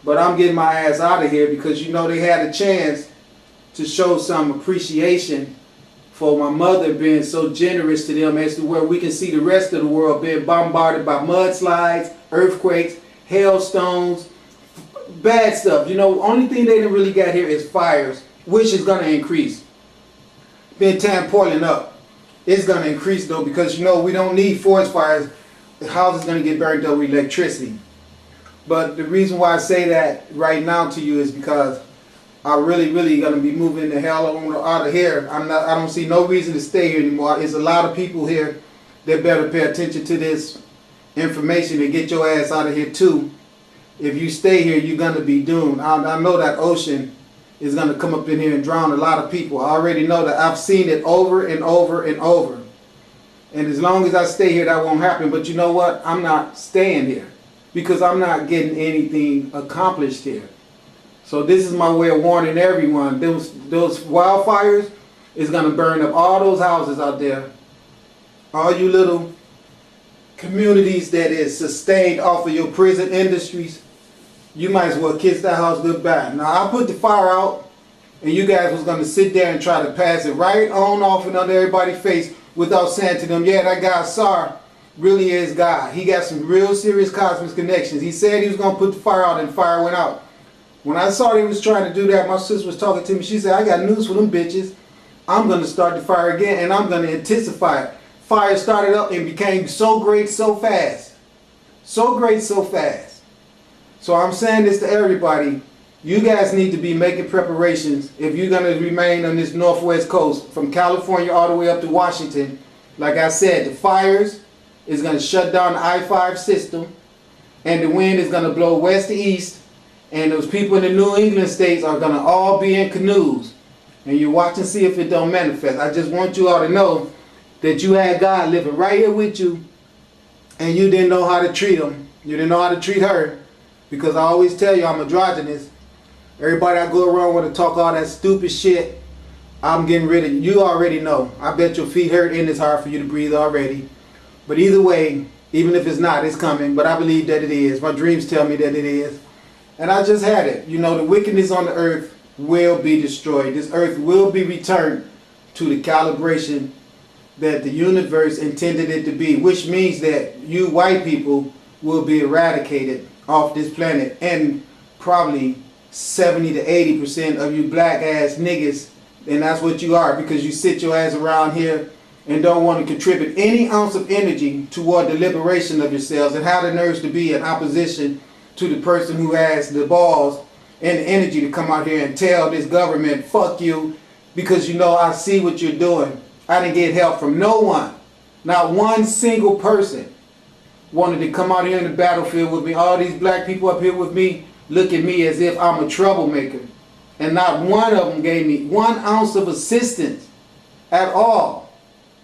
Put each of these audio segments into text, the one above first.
But I'm getting my ass out of here because, you know, they had a chance to show some appreciation for my mother being so generous to them, as to where we can see the rest of the world being bombarded by mudslides, earthquakes, hailstones, bad stuff. You know, only thing they didn't really get here is fires, which is going to increase. Been tearing Portland up. It's going to increase though, because, you know, we don't need forest fires. The house is going to get burned up with electricity. But the reason why I say that right now to you is because I really going to be moving the hell out of here. I don't see no reason to stay here anymore. There's a lot of people here that better pay attention to this information and get your ass out of here too. If you stay here, you're going to be doomed. I know that ocean is going to come up in here and drown a lot of people. I already know that. I've seen it over and over and over. And as long as I stay here, that won't happen. But you know what? I'm not staying here because I'm not getting anything accomplished here. So this is my way of warning everyone. Those wildfires is going to burn up all those houses out there. All you little communities that is sustained off of your prison industries, you might as well kiss that house goodbye. Now I put the fire out and you guys was going to sit there and try to pass it right on off and under everybody's face without saying to them, yeah, that guy Sar really is God. He got some real serious cosmic connections. He said he was going to put the fire out and the fire went out. When I saw he was trying to do that, my sister was talking to me. She said, I got news for them bitches. I'm going to start the fire again and I'm going to intensify it. Fire started up and became so great so fast. So great so fast. So I'm saying this to everybody. You guys need to be making preparations if you're going to remain on this northwest coast from California all the way up to Washington. Like I said, the fires is going to shut down the I-5 system and the wind is going to blow west to east. And those people in the New England states are going to all be in canoes. And you watch and see if it don't manifest. I just want you all to know that you had God living right here with you. And you didn't know how to treat him. You didn't know how to treat her. Because I always tell you I'm androgynous. Everybody I go around with to talk all that stupid shit, I'm getting rid of you. You already know. I bet your feet hurt and it's hard for you to breathe already. But either way, even if it's not, it's coming. But I believe that it is. My dreams tell me that it is. And I just had it. You know, the wickedness on the earth will be destroyed. This earth will be returned to the calibration that the universe intended it to be, which means that you white people will be eradicated off this planet, and probably 70 to 80% of you black ass niggas, and that's what you are, because you sit your ass around here and don't want to contribute any ounce of energy toward the liberation of yourselves, and have the nerves to be in opposition to the person who has the balls and the energy to come out here and tell this government, fuck you, because you know I see what you're doing. I didn't get help from no one. Not one single person wanted to come out here in the battlefield with me. All these black people up here with me look at me as if I'm a troublemaker. And not one of them gave me 1 ounce of assistance at all.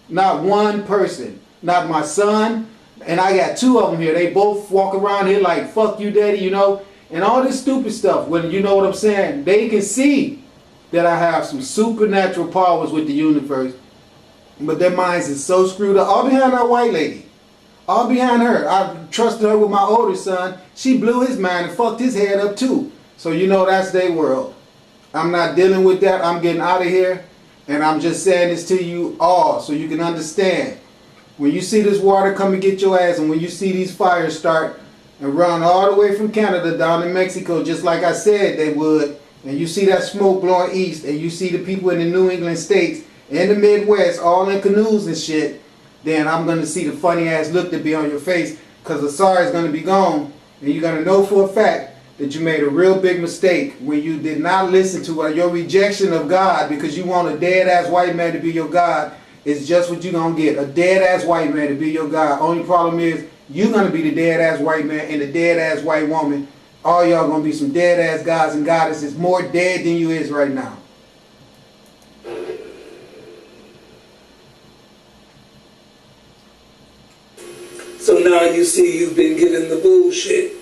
Not one person. Not my son. And I got 2 of them here. They both walk around here like, fuck you, daddy, you know. And all this stupid stuff. When you know what I'm saying. They can see that I have some supernatural powers with the universe. But their minds is so screwed up. All behind that white lady. All behind her. I trusted her with my older son. She blew his mind and fucked his head up too. So you know that's their world. I'm not dealing with that. I'm getting out of here. And I'm just saying this to you all so you can understand. When you see this water come and get your ass, and when you see these fires start and run all the way from Canada down to Mexico, just like I said they would, and you see that smoke blowing east, and you see the people in the New England states and the Midwest all in canoes and shit, then I'm going to see the funny ass look that be on your face, because ASAR is going to be gone, and you're going to know for a fact that you made a real big mistake when you did not listen to your rejection of God, because you want a dead ass white man to be your God. It's just what you're going to get. A dead-ass white man to be your God. Only problem is you're going to be the dead-ass white man and the dead-ass white woman. All y'all going to be some dead-ass gods and goddesses, more dead than you is right now. So now you see you've been given the bullshit.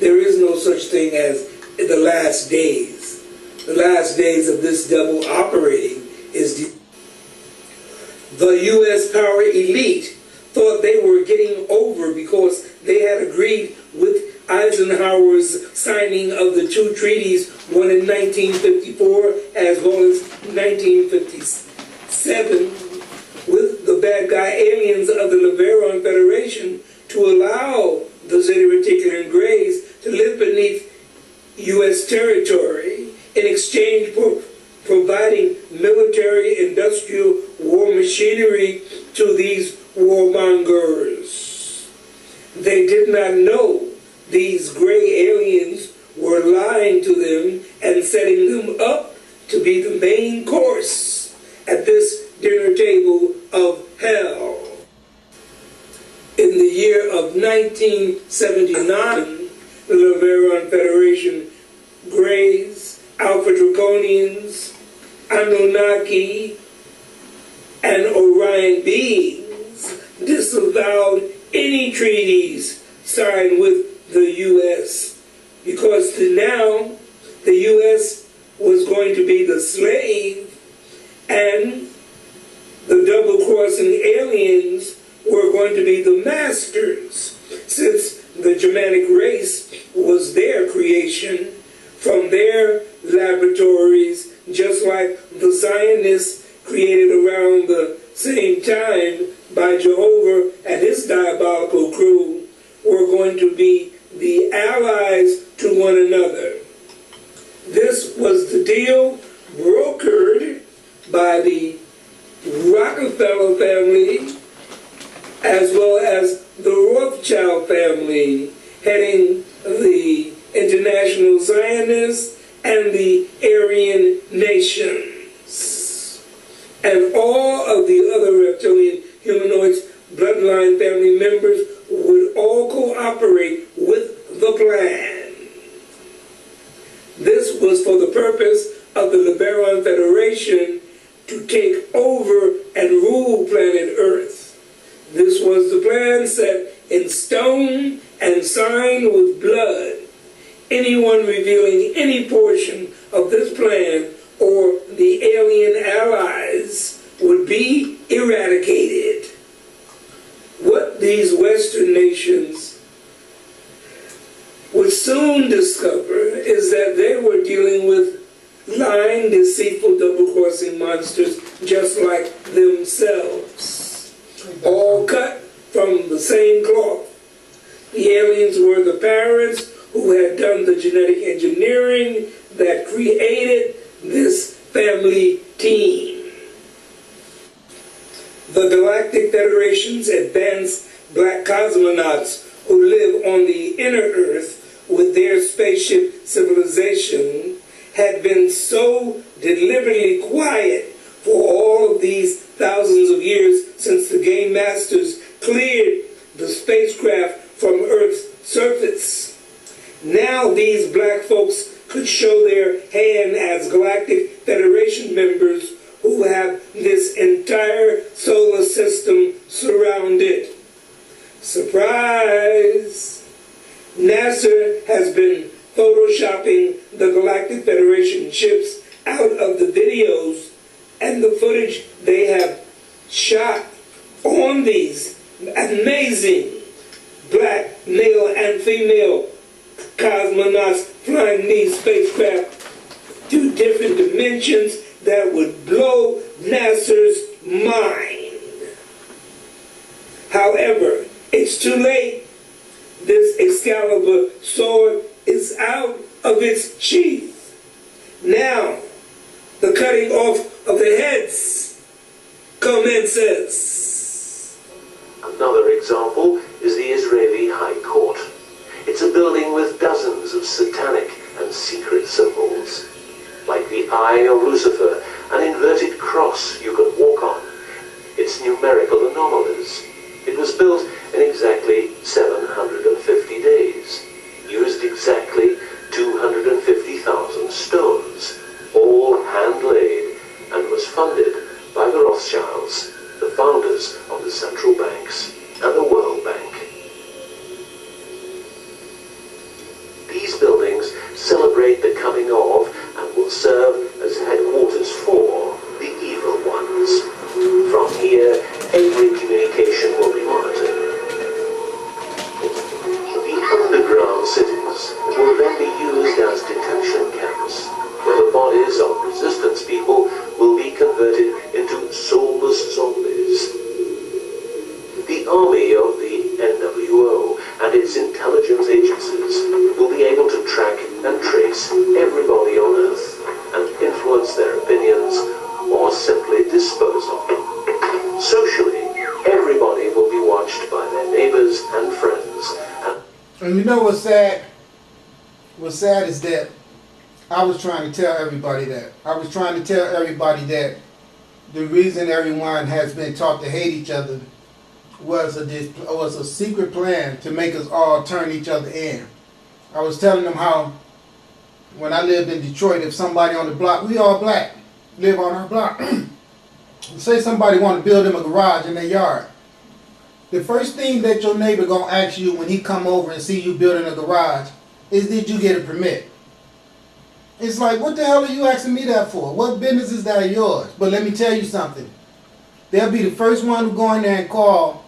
There is no such thing as the last days. The last days of this devil operating is the U.S. power elite thought they were getting over because they had agreed with Eisenhower's signing of the two treaties, one in 1954 as well as 1957, with the bad guy aliens of the Leveron Federation to allow the Zeta Reticulan Greys to live beneath U.S. territory in exchange for providing military industrial war machinery to these warmongers. They did not know these gray aliens were lying to them and setting them up to be the main course at this dinner table of hell. In the year of 1979, the Leveron Federation Greys, Alpha Draconians, Anunnaki, and Orion beings disavowed any treaties signed with the U.S. because now the U.S. was going to be the slave and the double-crossing aliens were going to be the masters, since the Germanic race was their creation from their laboratories, just like the Zionists created around the same time by Jehovah and his diabolical crew were going to be the allies to one another. This was the deal brokered by the Rockefeller family as well as the Rothschild family, heading the International Zionists and the Aryan nations. And all of the other reptilian humanoids bloodline family members would all cooperate with the plan. This was for the purpose of the Leveron Federation to take over and rule planet Earth. This was the plan set in stone and signed with blood. Anyone revealing any portion of this plan or the alien allies would be eradicated. What these Western nations would soon discover is that they were dealing with lying, deceitful, double-crossing monsters just like themselves, all cut from the same cloth. The aliens were the parents who had done the genetic engineering that created this family team. The Galactic Federation's advanced black cosmonauts who live on the inner Earth with their spaceship civilization had been so deliberately quiet for all of these thousands of years since the Game Masters cleared the spacecraft from Earth's surface. Now these black folks could show their hand as Galactic Federation members who have this entire solar system surrounded. Surprise! NASA has been photoshopping the Galactic Federation ships out of the videos and the footage they have shot on these amazing black male and female cosmonauts flying these spacecraft to different dimensions that would blow NASA's mind. However, it's too late. This Excalibur sword is out of its sheath. Now, the cutting off of the heads commences. Another example is the Israeli High Court. It's a building with dozens of satanic and secret symbols, like the Eye of Lucifer, an inverted cross you can walk on. It's numerical anomalies. It was built in exactly 750 days, used exactly 250,000 stones, all hand-laid, and was funded by the Rothschilds, the founders of the central banks and the World Bank. These buildings celebrate the coming of and will serve as headquarters for the evil ones. From here, every communication will be monitored. The underground and trace everybody on Earth and influence their opinions or simply dispose of them. Socially, everybody will be watched by their neighbors and friends. And you know what's sad? What's sad is that I was trying to tell everybody that. I was trying to tell everybody that the reason everyone has been taught to hate each other was a secret plan to make us all turn each other in. I was telling them how when I lived in Detroit, if somebody on the block, we all black, live on our block. Say somebody want to build them a garage in their yard. The first thing that your neighbor gonna ask you when he come over and see you building a garage is, did you get a permit? It's like, what the hell are you asking me that for? What business is that of yours? But let me tell you something. They'll be the first one who go in there and call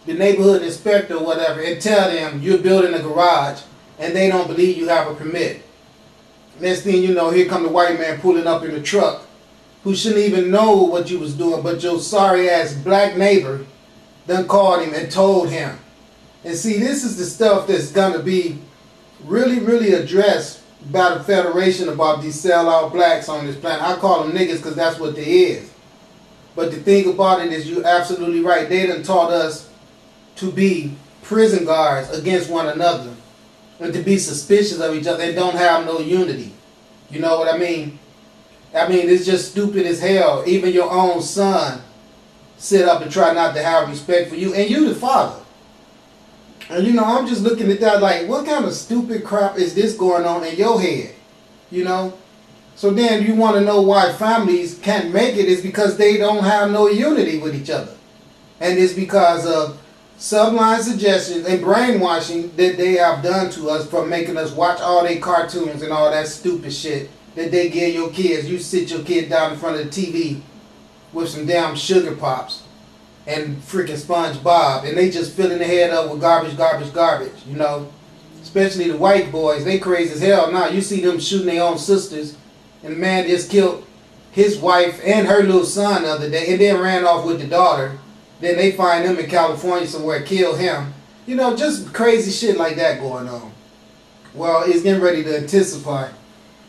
the neighborhood inspector or whatever and tell them you're building a garage and they don't believe you have a permit. Next thing you know, here come the white man pulling up in the truck who shouldn't even know what you was doing, but your sorry ass black neighbor done called him and told him. And see, this is the stuff that's gonna be really, really addressed by the Federation about these sellout blacks on this planet. I call them niggas because that's what they is. But the thing about it is, you're absolutely right. They done taught us to be prison guards against one another and to be suspicious of each other and don't have no unity. You know what I mean? I mean, it's just stupid as hell. Even your own son sit up and try not to have respect for you, and you the father. And you know, I'm just looking at that like, what kind of stupid crap is this going on in your head? You know? So then you want to know why families can't make it is because they don't have no unity with each other. And it's because of sublime suggestions and brainwashing that they have done to us from making us watch all their cartoons and all that stupid shit that they give your kids. You sit your kid down in front of the TV with some damn Sugar Pops and freaking SpongeBob, and they just filling their head up with garbage, garbage, garbage, you know. Especially the white boys, they crazy as hell. Now you see them shooting their own sisters, and the man just killed his wife and her little son the other day, and then ran off with the daughter. Then they find him in California somewhere, kill him. You know, just crazy shit like that going on. Well, it's getting ready to intensify.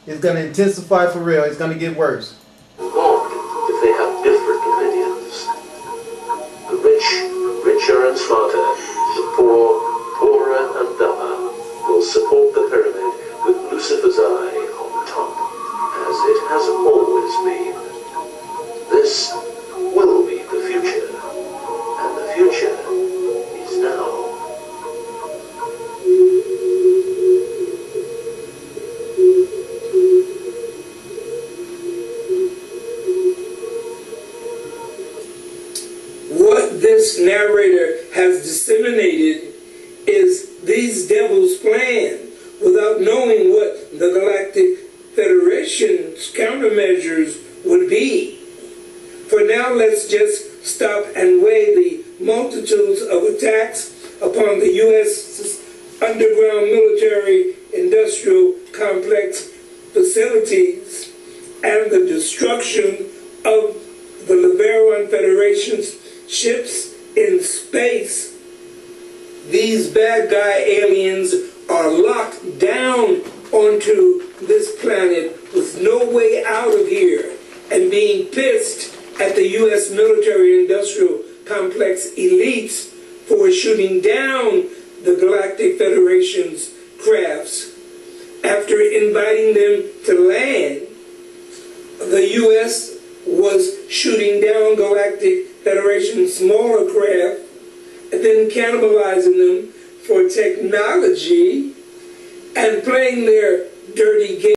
It's going to intensify for real. It's going to get worse. If they have different opinions. The rich, richer and smarter. The poor, poorer and dumber, will support the pyramid with Lucifer's eye on top, as it has always been. This will be the future, and the future is now. What this narrator has disseminated is these devils' plan without knowing what the Galactic Federation's countermeasures would be. For now, let's just stop and weigh the multitudes of attacks upon the U.S. underground military industrial complex facilities and the destruction of the Liberan Federation's ships in space. These bad guy aliens are locked down onto this planet with no way out of here and being pissed at the U.S. military-industrial complex elites for shooting down the Galactic Federation's crafts. After inviting them to land, the U.S. was shooting down Galactic Federation's smaller craft and then cannibalizing them for technology and playing their dirty game.